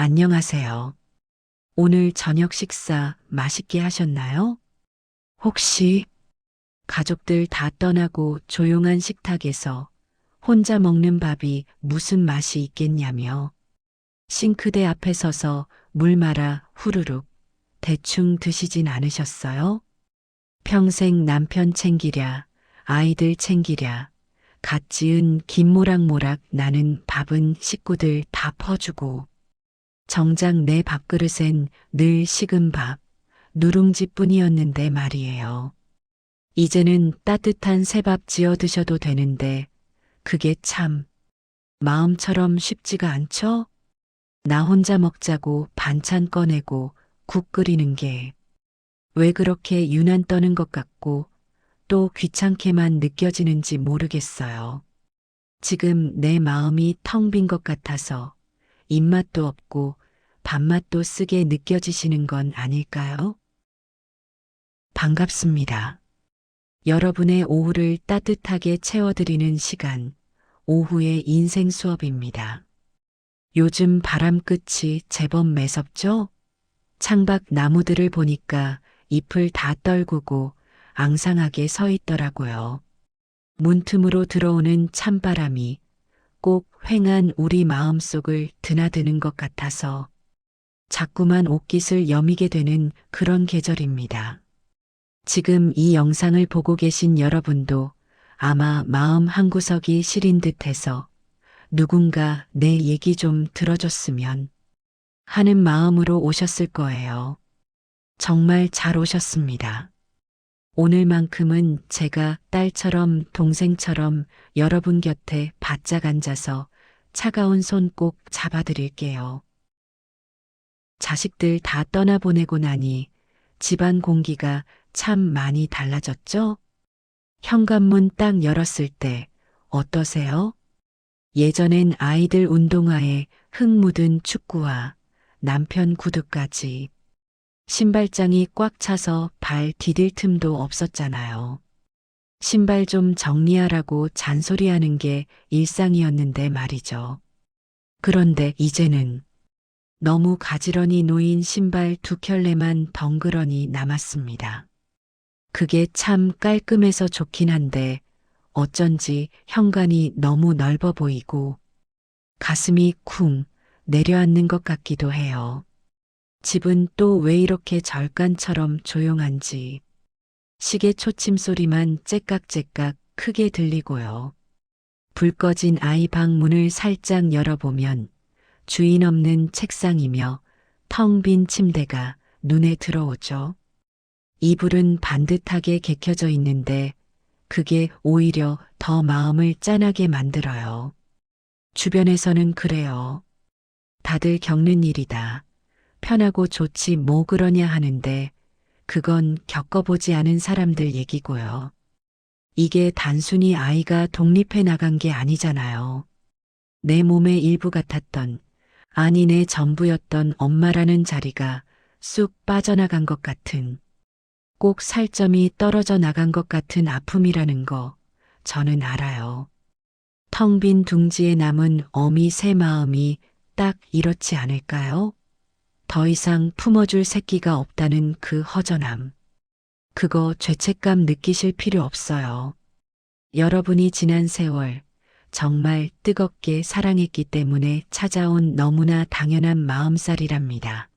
안녕하세요. 오늘 저녁 식사 맛있게 하셨나요? 혹시 가족들 다 떠나고 조용한 식탁에서 혼자 먹는 밥이 무슨 맛이 있겠냐며 싱크대 앞에 서서 물 말아 후루룩 대충 드시진 않으셨어요? 평생 남편 챙기랴, 아이들 챙기랴, 갓 지은 김 모락모락 나는 밥은 식구들 다 퍼주고 정작 내 밥그릇엔 늘 식은 밥, 누룽지뿐이었는데 말이에요. 이제는 따뜻한 새밥 지어 드셔도 되는데 그게 참 마음처럼 쉽지가 않죠? 나 혼자 먹자고 반찬 꺼내고 국 끓이는 게 왜 그렇게 유난 떠는 것 같고 또 귀찮게만 느껴지는지 모르겠어요. 지금 내 마음이 텅 빈 것 같아서 입맛도 없고 밥맛도 쓰게 느껴지시는 건 아닐까요? 반갑습니다. 여러분의 오후를 따뜻하게 채워드리는 시간, 오후의 인생 수업입니다. 요즘 바람 끝이 제법 매섭죠? 창밖 나무들을 보니까 잎을 다 떨구고 앙상하게 서 있더라고요. 문틈으로 들어오는 찬바람이 꼭 휑한 우리 마음속을 드나드는 것 같아서 자꾸만 옷깃을 여미게 되는 그런 계절입니다. 지금 이 영상을 보고 계신 여러분도 아마 마음 한구석이 시린 듯해서 누군가 내 얘기 좀 들어줬으면 하는 마음으로 오셨을 거예요. 정말 잘 오셨습니다. 오늘만큼은 제가 딸처럼 동생처럼 여러분 곁에 바짝 앉아서 차가운 손 꼭 잡아드릴게요. 자식들 다 떠나보내고 나니 집안 공기가 참 많이 달라졌죠? 현관문 딱 열었을 때 어떠세요? 예전엔 아이들 운동화에 흙 묻은 축구와 남편 구두까지 신발장이 꽉 차서 발 디딜 틈도 없었잖아요. 신발 좀 정리하라고 잔소리하는 게 일상이었는데 말이죠. 그런데 이제는 너무 가지런히 놓인 신발 두 켤레만 덩그러니 남았습니다. 그게 참 깔끔해서 좋긴 한데 어쩐지 현관이 너무 넓어 보이고 가슴이 쿵 내려앉는 것 같기도 해요. 집은 또 왜 이렇게 절간처럼 조용한지 시계 초침 소리만 째깍째깍 크게 들리고요. 불 꺼진 아이 방 문을 살짝 열어보면 주인 없는 책상이며 텅 빈 침대가 눈에 들어오죠. 이불은 반듯하게 개켜져 있는데 그게 오히려 더 마음을 짠하게 만들어요. 주변에서는 그래요. 다들 겪는 일이다. 편하고 좋지 뭐 그러냐 하는데 그건 겪어보지 않은 사람들 얘기고요. 이게 단순히 아이가 독립해 나간 게 아니잖아요. 내 몸의 일부 같았던, 아니 내 전부였던 엄마라는 자리가 쑥 빠져나간 것 같은, 꼭 살점이 떨어져 나간 것 같은 아픔이라는 거 저는 알아요. 텅 빈 둥지에 남은 어미 새 마음이 딱 이렇지 않을까요? 더 이상 품어줄 새끼가 없다는 그 허전함. 그거 죄책감 느끼실 필요 없어요. 여러분이 지난 세월 정말 뜨겁게 사랑했기 때문에 찾아온 너무나 당연한 마음살이랍니다.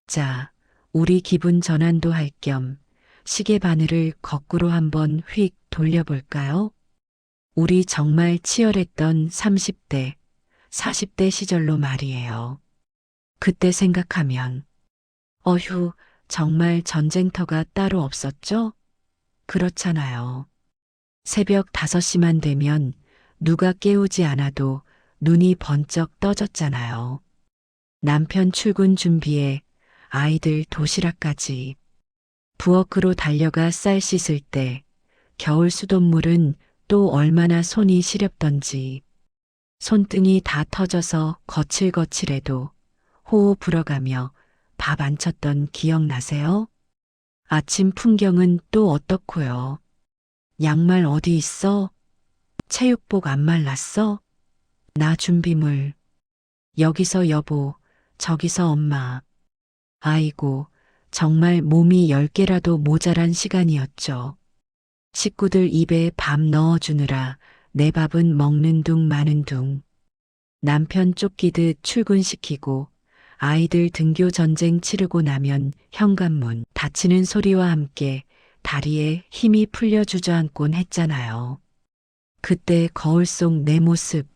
자, 우리 기분 전환도 할 겸 시계 바늘을 거꾸로 한번 휙 돌려볼까요? 우리 정말 치열했던 30대, 40대 시절로 말이에요. 그때 생각하면, 어휴, 정말 전쟁터가 따로 없었죠? 그렇잖아요. 새벽 5시만 되면 누가 깨우지 않아도 눈이 번쩍 떠졌잖아요. 남편 출근 준비에 아이들 도시락까지. 부엌으로 달려가 쌀 씻을 때 겨울 수돗물은 또 얼마나 손이 시렵던지. 손등이 다 터져서 거칠거칠해도 호호 불어가며 밥 안 쳤던 기억 나세요? 아침 풍경은 또 어떻고요? 양말 어디 있어? 체육복 안 말랐어? 나 준비물. 여기서 여보, 저기서 엄마. 아이고, 정말 몸이 10개라도 모자란 시간이었죠. 식구들 입에 밥 넣어주느라 내 밥은 먹는 둥 마는 둥. 남편 쫓기듯 출근시키고 아이들 등교 전쟁 치르고 나면 현관문 닫히는 소리와 함께 다리에 힘이 풀려 주저앉곤 했잖아요. 그때 거울 속 내 모습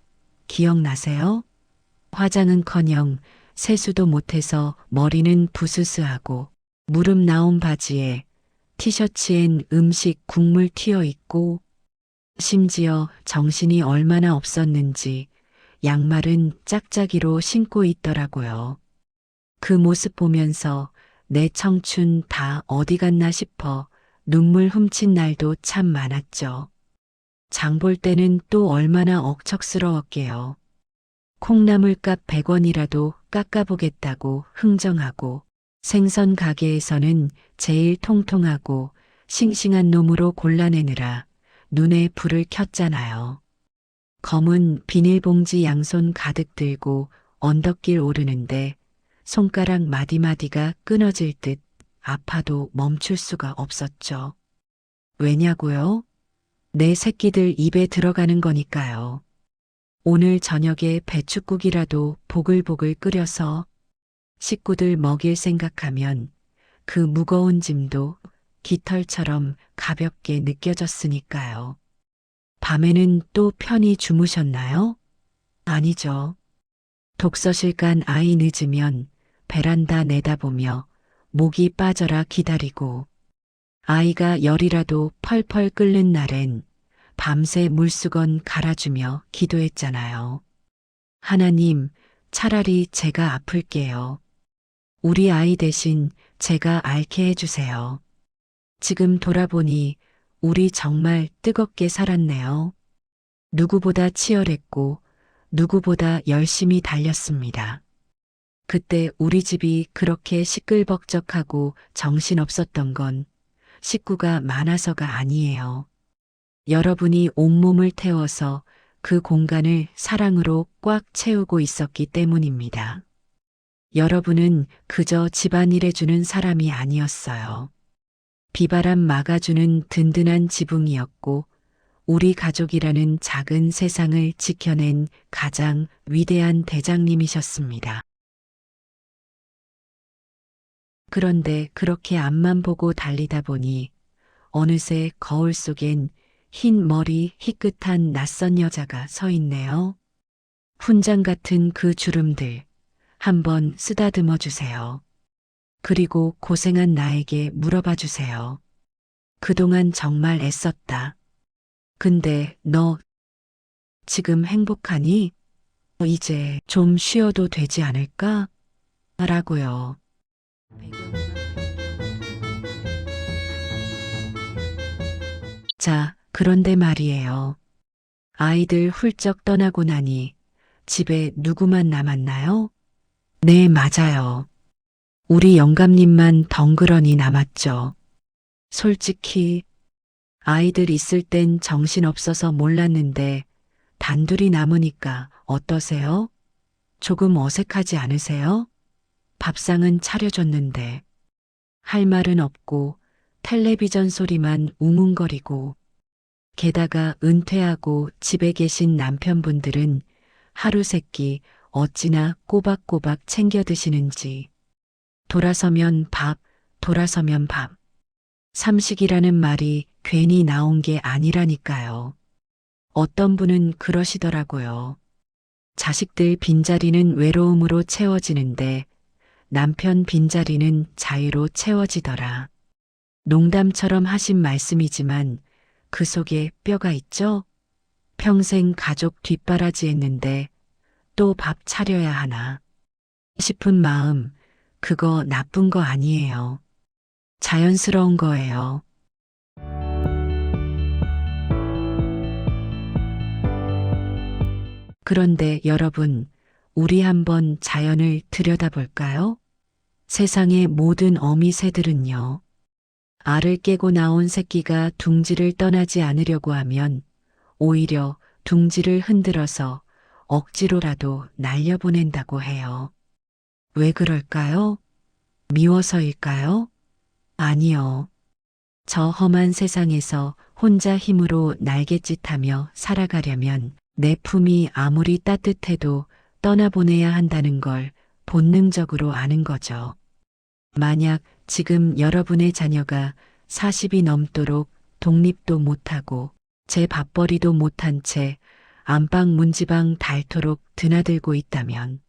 기억나세요? 화장은커녕 세수도 못해서 머리는 부스스하고 무릎 나온 바지에 티셔츠엔 음식 국물 튀어 있고 심지어 정신이 얼마나 없었는지 양말은 짝짝이로 신고 있더라고요. 그 모습 보면서 내 청춘 다 어디 갔나 싶어 눈물 훔친 날도 참 많았죠. 장 볼 때는 또 얼마나 억척스러웠게요. 콩나물값 100원이라도 깎아보겠다고 흥정하고 생선 가게에서는 제일 통통하고 싱싱한 놈으로 골라내느라 눈에 불을 켰잖아요. 검은 비닐봉지 양손 가득 들고 언덕길 오르는데 손가락 마디마디가 끊어질 듯 아파도 멈출 수가 없었죠. 왜냐고요? 내 새끼들 입에 들어가는 거니까요. 오늘 저녁에 배춧국이라도 보글보글 끓여서 식구들 먹일 생각하면 그 무거운 짐도 깃털처럼 가볍게 느껴졌으니까요. 밤에는 또 편히 주무셨나요? 아니죠. 독서실 간 아이 늦으면 베란다 내다보며 목이 빠져라 기다리고 아이가 열이라도 펄펄 끓는 날엔 밤새 물수건 갈아주며 기도했잖아요. 하나님, 차라리 제가 아플게요. 우리 아이 대신 제가 앓게 해주세요. 지금 돌아보니 우리 정말 뜨겁게 살았네요. 누구보다 치열했고 누구보다 열심히 달렸습니다. 그때 우리 집이 그렇게 시끌벅적하고 정신없었던 건 식구가 많아서가 아니에요. 여러분이 온몸을 태워서 그 공간을 사랑으로 꽉 채우고 있었기 때문입니다. 여러분은 그저 집안일 해주는 사람이 아니었어요. 비바람 막아주는 든든한 지붕이었고 우리 가족이라는 작은 세상을 지켜낸 가장 위대한 대장님이셨습니다. 그런데 그렇게 앞만 보고 달리다 보니 어느새 거울 속엔 흰 머리 희끗한 낯선 여자가 서 있네요. 훈장 같은 그 주름들 한번 쓰다듬어 주세요. 그리고 고생한 나에게 물어봐 주세요. 그동안 정말 애썼다. 근데 너 지금 행복하니? 이제 좀 쉬어도 되지 않을까? 라고요. 자, 그런데 말이에요. 아이들 훌쩍 떠나고 나니 집에 누구만 남았나요? 네, 맞아요. 우리 영감님만 덩그러니 남았죠. 솔직히 아이들 있을 땐 정신없어서 몰랐는데 단둘이 남으니까 어떠세요? 조금 어색하지 않으세요? 밥상은 차려줬는데 할 말은 없고 텔레비전 소리만 웅웅거리고 게다가 은퇴하고 집에 계신 남편분들은 하루 세끼 어찌나 꼬박꼬박 챙겨 드시는지 돌아서면 밥, 돌아서면 밥. 삼식이라는 말이 괜히 나온 게 아니라니까요. 어떤 분은 그러시더라고요. 자식들 빈자리는 외로움으로 채워지는데 남편 빈자리는 자유로 채워지더라. 농담처럼 하신 말씀이지만 그 속에 뼈가 있죠? 평생 가족 뒷바라지 했는데 또 밥 차려야 하나 싶은 마음, 그거 나쁜 거 아니에요. 자연스러운 거예요. 그런데 여러분, 우리 한번 자연을 들여다볼까요? 세상의 모든 어미 새들은요. 알을 깨고 나온 새끼가 둥지를 떠나지 않으려고 하면 오히려 둥지를 흔들어서 억지로라도 날려보낸다고 해요. 왜 그럴까요? 미워서일까요? 아니요. 저 험한 세상에서 혼자 힘으로 날갯짓하며 살아가려면 내 품이 아무리 따뜻해도 떠나보내야 한다는 걸 본능적으로 아는 거죠. 만약 지금 여러분의 자녀가 40이 넘도록 독립도 못하고 제 밥벌이도 못한 채 안방 문지방 닳도록 드나들고 있다면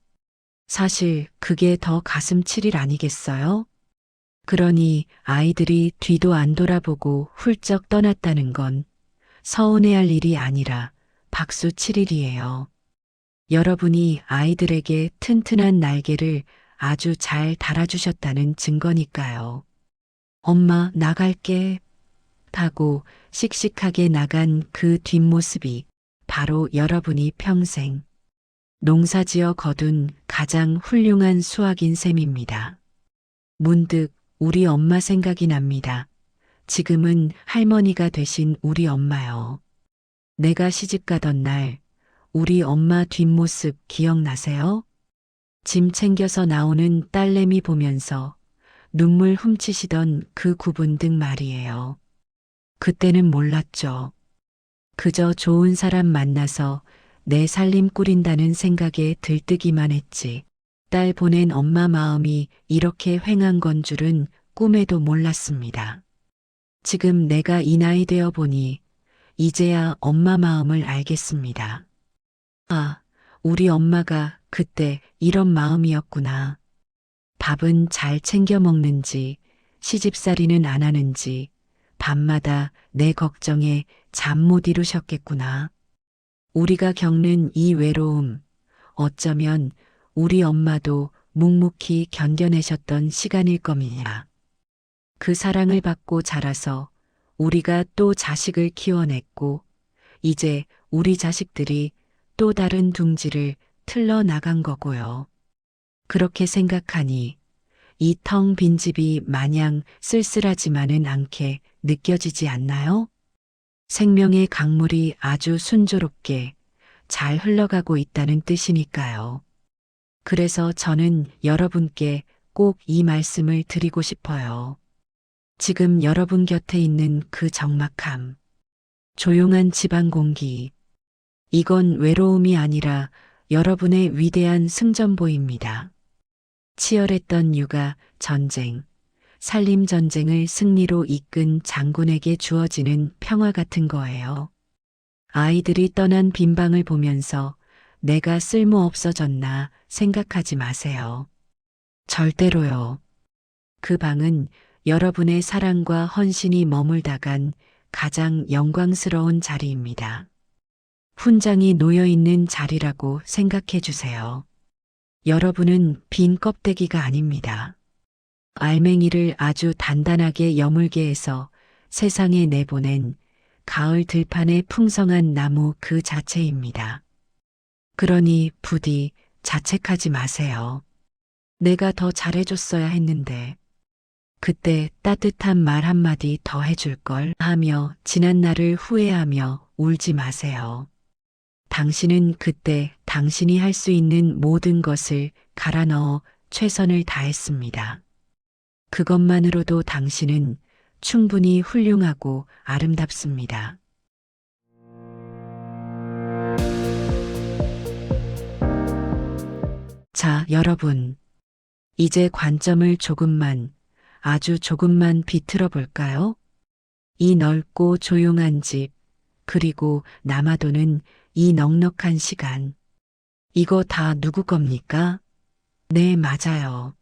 사실 그게 더 가슴 칠 일 아니겠어요? 그러니 아이들이 뒤도 안 돌아보고 훌쩍 떠났다는 건 서운해할 일이 아니라 박수 칠 일이에요. 여러분이 아이들에게 튼튼한 날개를 아주 잘 달아주셨다는 증거니까요. 엄마, 나갈게. 하고 씩씩하게 나간 그 뒷모습이 바로 여러분이 평생 농사지어 거둔 가장 훌륭한 수확인 셈입니다. 문득 우리 엄마 생각이 납니다. 지금은 할머니가 되신 우리 엄마요. 내가 시집가던 날 우리 엄마 뒷모습 기억나세요? 짐 챙겨서 나오는 딸내미 보면서 눈물 훔치시던 그 구분 등 말이에요. 그때는 몰랐죠. 그저 좋은 사람 만나서 내 살림 꾸린다는 생각에 들뜨기만 했지. 딸 보낸 엄마 마음이 이렇게 휑한 건 줄은 꿈에도 몰랐습니다. 지금 내가 이 나이 되어 보니 이제야 엄마 마음을 알겠습니다. 아, 우리 엄마가 그때 이런 마음이었구나. 밥은 잘 챙겨 먹는지, 시집살이는 안 하는지, 밤마다 내 걱정에 잠 못 이루셨겠구나. 우리가 겪는 이 외로움, 어쩌면 우리 엄마도 묵묵히 견뎌내셨던 시간일 겁니다. 그 사랑을 받고 자라서 우리가 또 자식을 키워냈고, 이제 우리 자식들이 또 다른 둥지를 틀러 나간 거고요. 그렇게 생각하니 이 텅 빈 집이 마냥 쓸쓸하지만은 않게 느껴지지 않나요? 생명의 강물이 아주 순조롭게 잘 흘러가고 있다는 뜻이니까요. 그래서 저는 여러분께 꼭 이 말씀을 드리고 싶어요. 지금 여러분 곁에 있는 그 적막함, 조용한 집안 공기, 이건 외로움이 아니라 여러분의 위대한 승전보입니다. 치열했던 육아, 전쟁, 살림 전쟁을 승리로 이끈 장군에게 주어지는 평화 같은 거예요. 아이들이 떠난 빈 방을 보면서 내가 쓸모 없어졌나 생각하지 마세요. 절대로요. 그 방은 여러분의 사랑과 헌신이 머물다간 가장 영광스러운 자리입니다. 훈장이 놓여 있는 자리라고 생각해 주세요. 여러분은 빈 껍데기가 아닙니다. 알맹이를 아주 단단하게 여물게 해서 세상에 내보낸 가을 들판의 풍성한 나무 그 자체입니다. 그러니 부디 자책하지 마세요. 내가 더 잘해줬어야 했는데, 그때 따뜻한 말 한마디 더 해줄 걸 하며 지난 날을 후회하며 울지 마세요. 당신은 그때 당신이 할 수 있는 모든 것을 갈아 넣어 최선을 다했습니다. 그것만으로도 당신은 충분히 훌륭하고 아름답습니다. 자, 여러분. 이제 관점을 조금만, 아주 조금만 비틀어 볼까요? 이 넓고 조용한 집, 그리고 남아도는 이 넉넉한 시간. 이거 다 누구 겁니까? 네, 맞아요.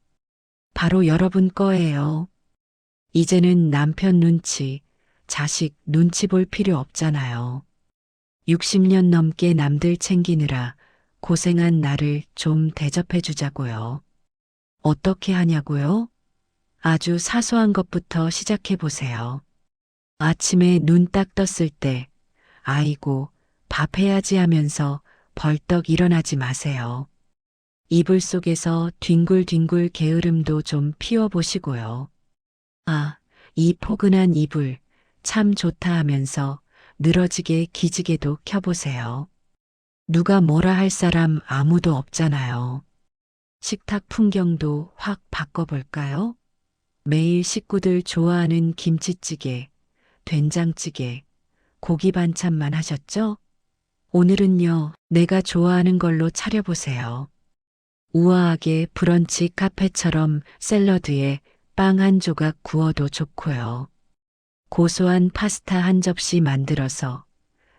바로 여러분 거예요. 이제는 남편 눈치, 자식 눈치 볼 필요 없잖아요. 60년 넘게 남들 챙기느라 고생한 나를 좀 대접해 주자고요. 어떻게 하냐고요? 아주 사소한 것부터 시작해 보세요. 아침에 눈 딱 떴을 때, 아이고, 밥 해야지 하면서 벌떡 일어나지 마세요. 이불 속에서 뒹굴뒹굴 게으름도 좀 피워보시고요. 아, 이 포근한 이불, 참 좋다 하면서 늘어지게 기지개도 켜보세요. 누가 뭐라 할 사람 아무도 없잖아요. 식탁 풍경도 확 바꿔볼까요? 매일 식구들 좋아하는 김치찌개, 된장찌개, 고기 반찬만 하셨죠? 오늘은요, 내가 좋아하는 걸로 차려보세요. 우아하게 브런치 카페처럼 샐러드에 빵 한 조각 구워도 좋고요. 고소한 파스타 한 접시 만들어서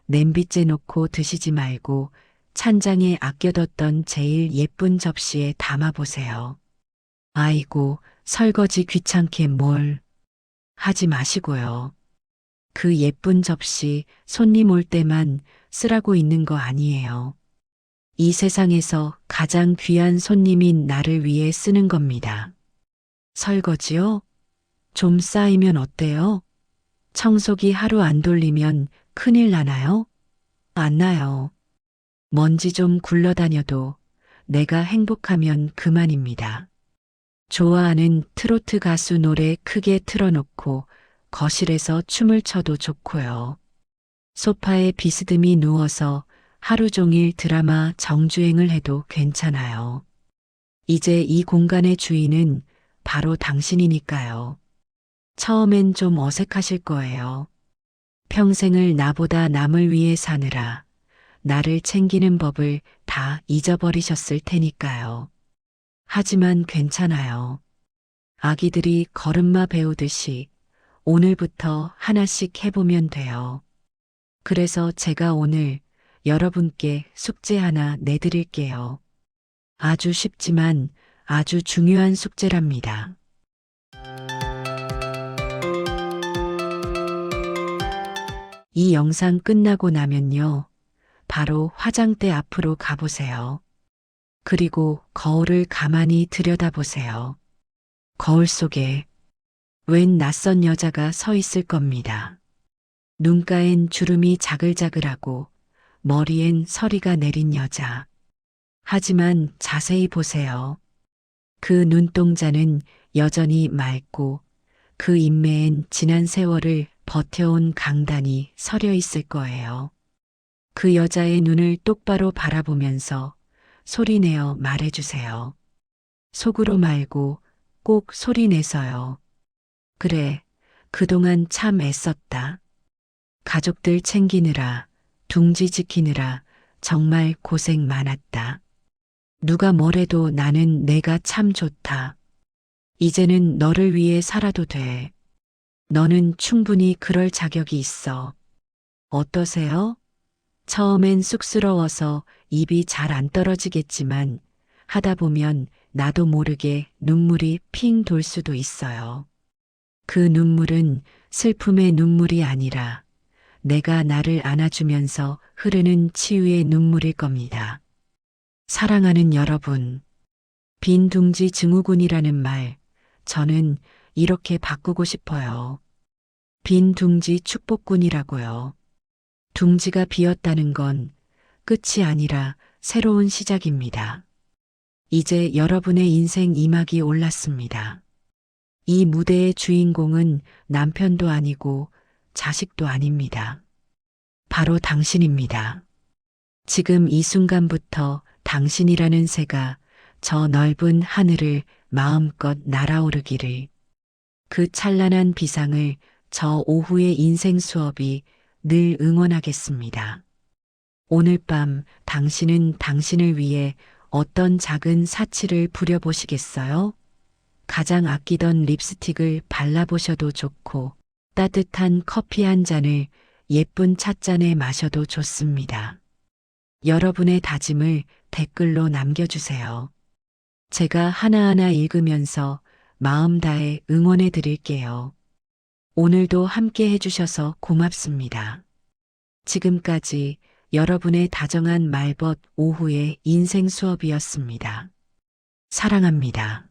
냄비째 놓고 드시지 말고 찬장에 아껴뒀던 제일 예쁜 접시에 담아보세요. 아이고, 설거지 귀찮게 뭘 하지 마시고요. 그 예쁜 접시 손님 올 때만 쓰라고 있는 거 아니에요. 이 세상에서 가장 귀한 손님인 나를 위해 쓰는 겁니다. 설거지요? 좀 쌓이면 어때요? 청소기 하루 안 돌리면 큰일 나나요? 안 나요. 먼지 좀 굴러다녀도 내가 행복하면 그만입니다. 좋아하는 트로트 가수 노래 크게 틀어놓고 거실에서 춤을 춰도 좋고요. 소파에 비스듬히 누워서 하루 종일 드라마 정주행을 해도 괜찮아요. 이제 이 공간의 주인은 바로 당신이니까요. 처음엔 좀 어색하실 거예요. 평생을 나보다 남을 위해 사느라 나를 챙기는 법을 다 잊어버리셨을 테니까요. 하지만 괜찮아요. 아기들이 걸음마 배우듯이 오늘부터 하나씩 해보면 돼요. 그래서 제가 오늘 여러분께 숙제 하나 내드릴게요. 아주 쉽지만 아주 중요한 숙제랍니다. 이 영상 끝나고 나면요. 바로 화장대 앞으로 가보세요. 그리고 거울을 가만히 들여다보세요. 거울 속에 웬 낯선 여자가 서 있을 겁니다. 눈가엔 주름이 자글자글하고 머리엔 서리가 내린 여자. 하지만 자세히 보세요. 그 눈동자는 여전히 맑고 그 인매엔 지난 세월을 버텨온 강단이 서려 있을 거예요. 그 여자의 눈을 똑바로 바라보면서 소리내어 말해주세요. 속으로 말고 꼭 소리내서요. 그래, 그동안 참 애썼다. 가족들 챙기느라, 둥지 지키느라 정말 고생 많았다. 누가 뭐래도 나는 내가 참 좋다. 이제는 너를 위해 살아도 돼. 너는 충분히 그럴 자격이 있어. 어떠세요? 처음엔 쑥스러워서 입이 잘 안 떨어지겠지만 하다 보면 나도 모르게 눈물이 핑 돌 수도 있어요. 그 눈물은 슬픔의 눈물이 아니라 내가 나를 안아주면서 흐르는 치유의 눈물일 겁니다. 사랑하는 여러분, 빈둥지 증후군이라는 말, 저는 이렇게 바꾸고 싶어요. 빈둥지 축복군이라고요. 둥지가 비었다는 건 끝이 아니라 새로운 시작입니다. 이제 여러분의 인생 2막이 올랐습니다. 이 무대의 주인공은 남편도 아니고 자식도 아닙니다. 바로 당신입니다. 지금 이 순간부터 당신이라는 새가 저 넓은 하늘을 마음껏 날아오르기를, 그 찬란한 비상을 저 오후의 인생 수업이 늘 응원하겠습니다. 오늘 밤 당신은 당신을 위해 어떤 작은 사치를 부려보시겠어요? 가장 아끼던 립스틱을 발라보셔도 좋고 따뜻한 커피 한 잔을 예쁜 찻잔에 마셔도 좋습니다. 여러분의 다짐을 댓글로 남겨주세요. 제가 하나하나 읽으면서 마음 다해 응원해 드릴게요. 오늘도 함께 해주셔서 고맙습니다. 지금까지 여러분의 다정한 말벗 오후의 인생 수업이었습니다. 사랑합니다.